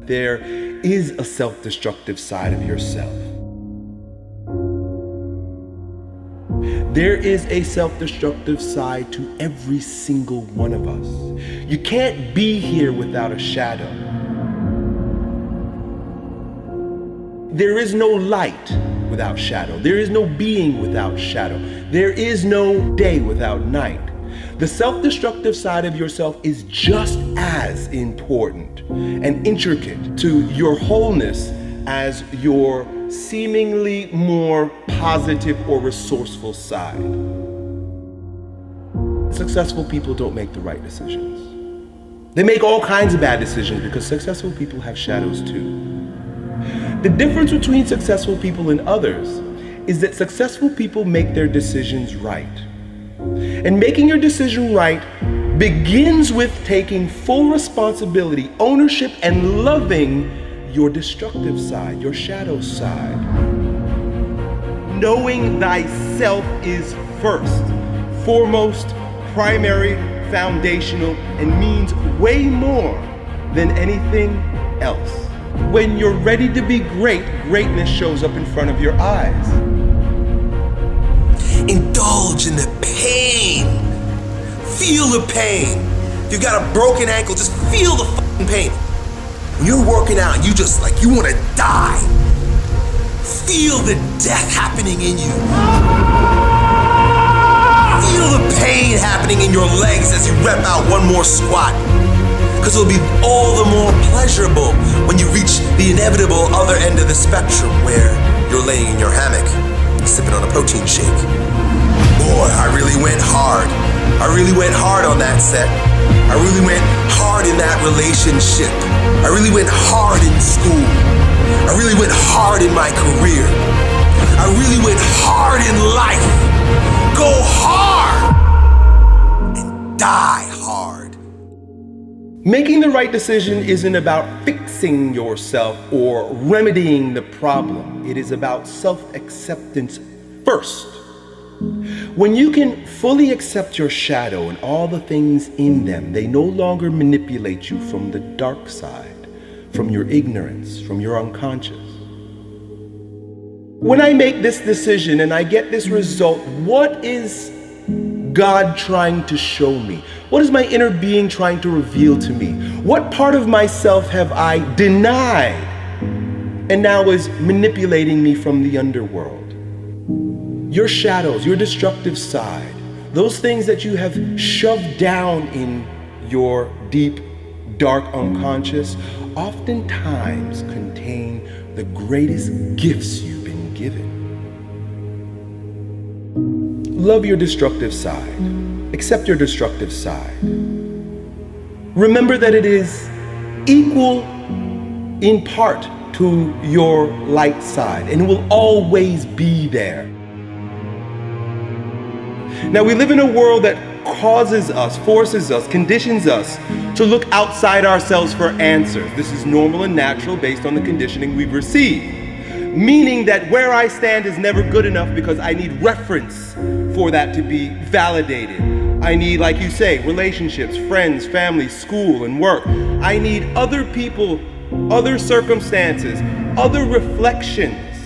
There is a self-destructive side of yourself. There is a self-destructive side to every single one of us. You can't be here without a shadow. There is no light without shadow. There is no being without shadow. There is no day without night. The self-destructive side of yourself is just as important and intricate to your wholeness as your seemingly more positive or resourceful side. Successful people don't make the right decisions. They make all kinds of bad decisions because successful people have shadows too. The difference between successful people and others is that successful people make their decisions right. And making your decision right begins with taking full responsibility, ownership, and loving your destructive side, your shadow side. Knowing thyself is first, foremost, primary, foundational, and means way more than anything else. When you're ready to be great, greatness shows up in front of your eyes. Indulge in the pain. Feel the pain. If you've got a broken ankle, just feel the fucking pain. When you're working out and you want to die, feel the death happening in you. Feel the pain happening in your legs as you rep out one more squat. Because it'll be all the more pleasurable when you reach the inevitable other end of the spectrum where you're laying in your hammock, sipping on a protein shake. Boy, I really went hard. I really went hard on that set. I really went hard in that relationship. I really went hard in school. I really went hard in my career. I really went hard in life. Go hard and die hard. Making the right decision isn't about fixing yourself or remedying the problem. It is about self-acceptance first. When you can fully accept your shadow and all the things in them, they no longer manipulate you from the dark side, from your ignorance, from your unconscious. When I make this decision and I get this result, what is God trying to show me? What is my inner being trying to reveal to me? What part of myself have I denied and now is manipulating me from the underworld? Your shadows, your destructive side, those things that you have shoved down in your deep, dark unconscious, oftentimes contain the greatest gifts you've been given. Love your destructive side. Accept your destructive side. Remember that it is equal in part to your light side and will always be there. Now, we live in a world that causes us, forces us, conditions us to look outside ourselves for answers. This is normal and natural based on the conditioning we've received. Meaning that where I stand is never good enough because I need reference for that to be validated. I need, like you say, relationships, friends, family, school, and work. I need other people, other circumstances, other reflections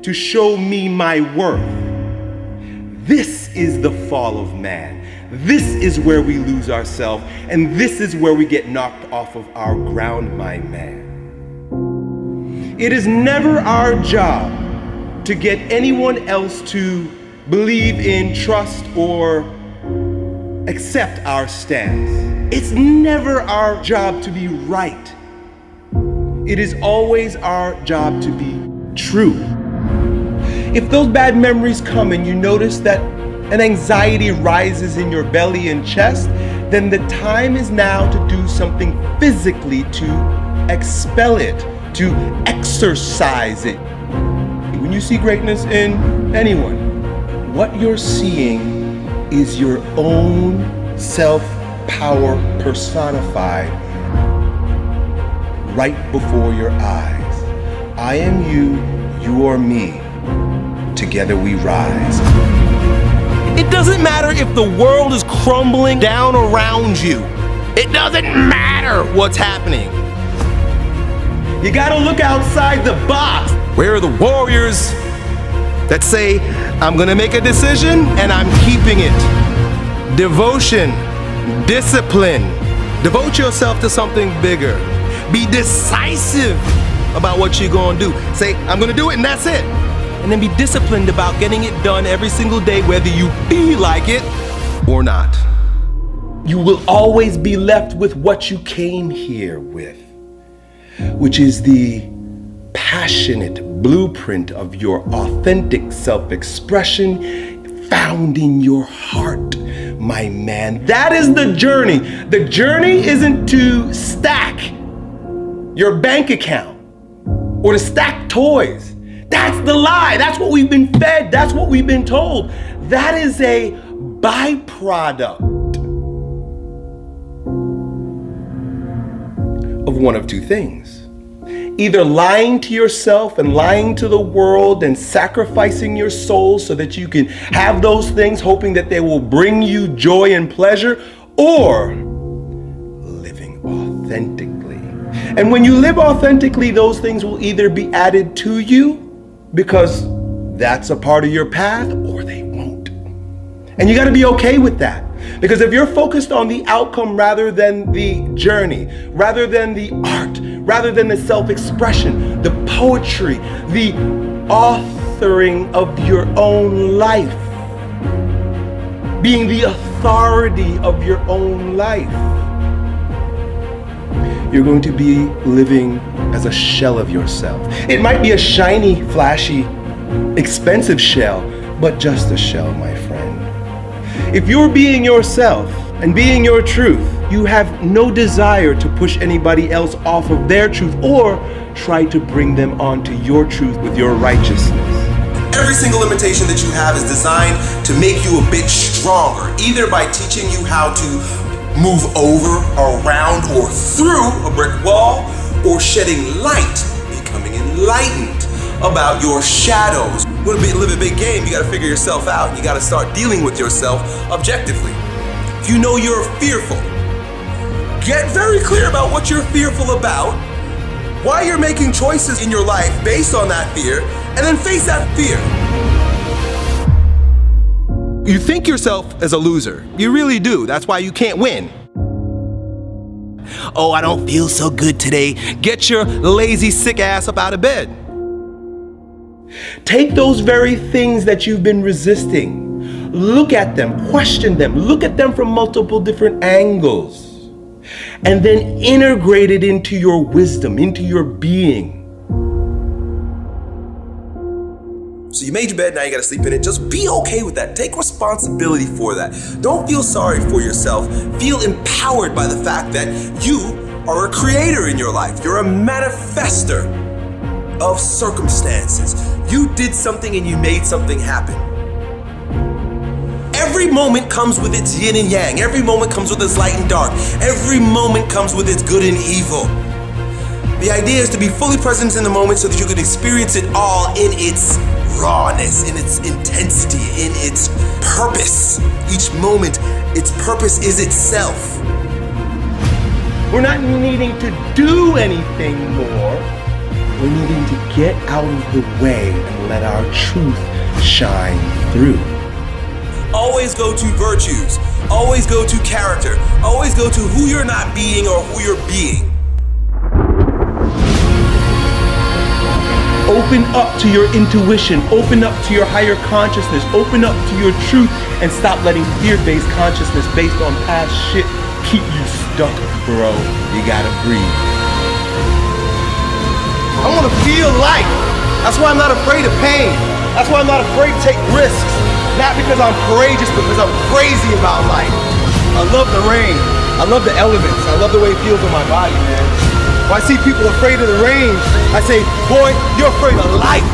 to show me my worth. This is the fall of man. This is where we lose ourselves, and this is where we get knocked off of our ground, my man. It is never our job to get anyone else to believe in, trust, or accept our stance. It's never our job to be right. It is always our job to be true. If those bad memories come and you notice that an anxiety rises in your belly and chest, then the time is now to do something physically to expel it, to exercise it. When you see greatness in anyone, what you're seeing is your own self-power personified right before your eyes. I am you, you are me. Together we rise. It doesn't matter if the world is crumbling down around you. It doesn't matter what's happening. You gotta look outside the box. Where are the warriors that say, I'm gonna make a decision and I'm keeping it? Devotion, discipline. Devote yourself to something bigger. Be decisive about what you're gonna do. Say, I'm gonna do it and that's it. And then be disciplined about getting it done every single day, whether you feel like it or not. You will always be left with what you came here with, which is the passionate blueprint of your authentic self-expression found in your heart, my man. That is the journey. The journey isn't to stack your bank account or to stack toys. That's the lie. That's what we've been fed. That's what we've been told. That is a byproduct of one of two things. Either lying to yourself and lying to the world and sacrificing your soul so that you can have those things, hoping that they will bring you joy and pleasure, or living authentically. And when you live authentically, those things will either be added to you because that's a part of your path, or they won't. And you got to be okay with that. Because if you're focused on the outcome rather than the journey, rather than the art, rather than the self-expression, the poetry, the authoring of your own life, being the authority of your own life, you're going to be living as a shell of yourself. It might be a shiny, flashy, expensive shell, but just a shell, my friend. If you're being yourself and being your truth, you have no desire to push anybody else off of their truth or try to bring them onto your truth with your righteousness. Every single limitation that you have is designed to make you a bit stronger, either by teaching you how to move over, around, or through a brick wall, or shedding light, becoming enlightened about your shadows. You want to live a big game, you got to figure yourself out, and you got to start dealing with yourself objectively. If you know you're fearful, get very clear about what you're fearful about, why you're making choices in your life based on that fear, and then face that fear. You think yourself as a loser. You really do. That's why you can't win. Oh, I don't feel so good today. Get your lazy, sick ass up out of bed. Take those very things that you've been resisting. Look at them, question them, look at them from multiple different angles, and then integrate it into your wisdom, into your being. So you made your bed, now you gotta sleep in it. Just be okay with that. Take responsibility for that. Don't feel sorry for yourself. Feel empowered by the fact that you are a creator in your life. You're a manifester of circumstances. You did something and you made something happen. Every moment comes with its yin and yang. Every moment comes with its light and dark. Every moment comes with its good and evil. The idea is to be fully present in the moment so that you can experience it all in its rawness, in its intensity, in its purpose. Each moment, its purpose is itself. We're not needing to do anything more. We're needing to get out of the way and let our truth shine through. Always go to virtues. Always go to character. Always go to who you're not being or who you're being. Open up to your intuition, open up to your higher consciousness, open up to your truth, and stop letting fear-based consciousness based on past shit keep you stuck, bro. You gotta breathe. I wanna feel life. That's why I'm not afraid of pain. That's why I'm not afraid to take risks. Not because I'm courageous, but because I'm crazy about life. I love the rain. I love the elements. I love the way it feels on my body, man. When I see people afraid of the rain, I say, boy, you're afraid of life.